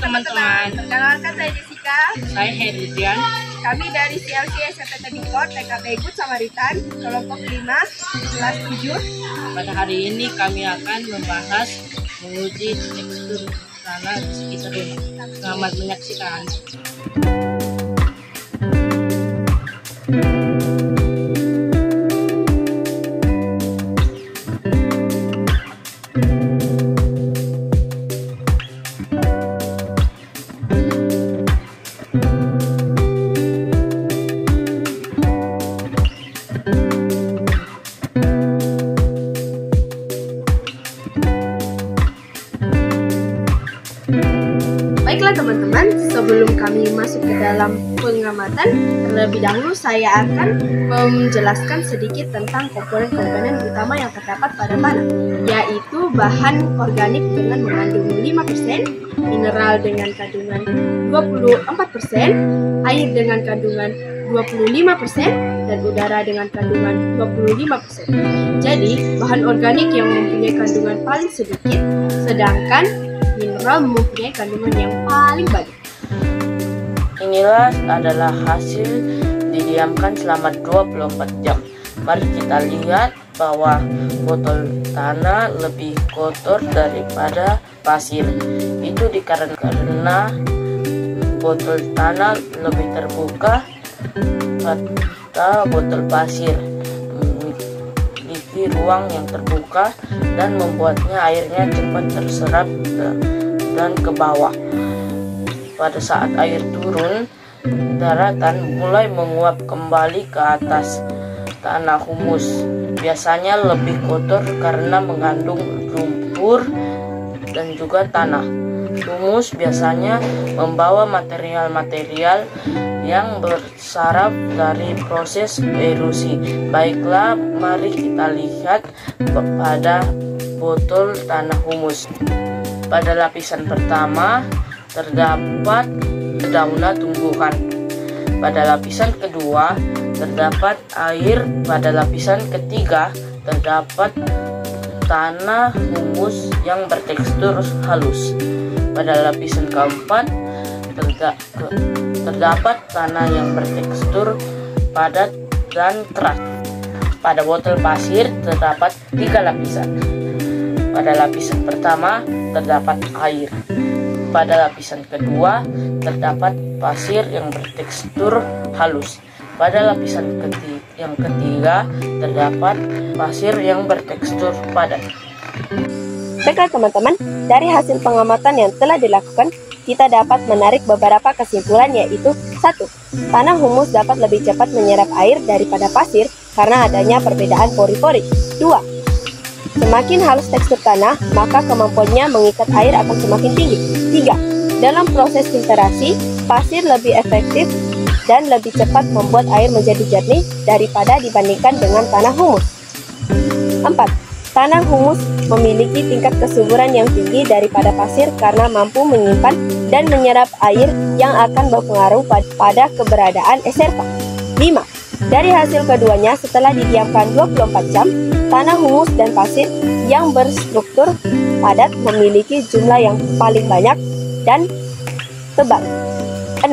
teman-teman. Perkenalkan, saya Jessica. Saya Herdian. Kami dari CLC SMP Teknikor TKP Good Samaritan, kelompok 5, kelas 7. Pada hari ini kami akan membahas menguji tekstur tanah di sekitar rumah. Selamat menyaksikan. Baiklah teman-teman, sebelum kami masuk ke dalam pengamatan, terlebih dahulu saya akan menjelaskan sedikit tentang komponen-komponen utama yang terdapat pada tanah, yaitu bahan organik dengan mengandung 5%, mineral dengan kandungan 24%, air dengan kandungan 25%, dan udara dengan kandungan 25%. Jadi, bahan organik yang mempunyai kandungan paling sedikit, sedangkan mineral mempunyai kandungan yang paling banyak. Inilah adalah hasil didiamkan selama 24 jam. Mari kita lihat bahwa botol tanah lebih kotor daripada pasir. Itu karena botol tanah lebih terbuka pada botol pasir, memiliki ruang yang terbuka dan membuatnya airnya cepat terserap dan ke bawah. Pada saat air turun, daratan mulai menguap kembali ke atas. Tanah humus biasanya lebih kotor karena mengandung lumpur dan juga tanah. Humus biasanya membawa material-material yang bersaraf dari proses erosi. Baiklah, mari kita lihat pada botol tanah humus. Pada lapisan pertama terdapat dedaunan tumbuhan. Pada lapisan kedua terdapat air. Pada lapisan ketiga terdapat tanah humus yang bertekstur halus. Pada lapisan keempat terdapat tanah yang bertekstur padat dan keras. Pada botol pasir terdapat 3 lapisan. Pada lapisan pertama terdapat air. Pada lapisan kedua terdapat pasir yang bertekstur halus. Pada lapisan yang ketiga terdapat pasir yang bertekstur padat. Baiklah teman-teman, dari hasil pengamatan yang telah dilakukan, kita dapat menarik beberapa kesimpulan, yaitu 1. Tanah humus dapat lebih cepat menyerap air daripada pasir karena adanya perbedaan pori-pori. 2. Semakin halus tekstur tanah, maka kemampuannya mengikat air akan semakin tinggi. 3. Dalam proses filtrasi, pasir lebih efektif dan lebih cepat membuat air menjadi jernih daripada dibandingkan dengan tanah humus. 4. Tanah humus memiliki tingkat kesuburan yang tinggi daripada pasir karena mampu menyimpan dan menyerap air yang akan berpengaruh pada keberadaan eserva. 5. Dari hasil keduanya, setelah didiamkan 24 jam, tanah humus dan pasir yang berstruktur padat memiliki jumlah yang paling banyak dan tebal. 6.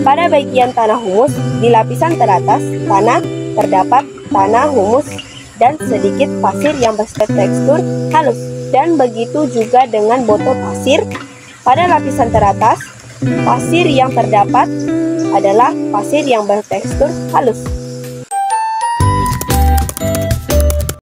Pada bagian tanah humus, di lapisan teratas tanah terdapat tanah humus dan sedikit pasir yang bertekstur halus. Dan begitu juga dengan botol pasir. Pada lapisan teratas, pasir yang terdapat adalah pasir yang bertekstur halus.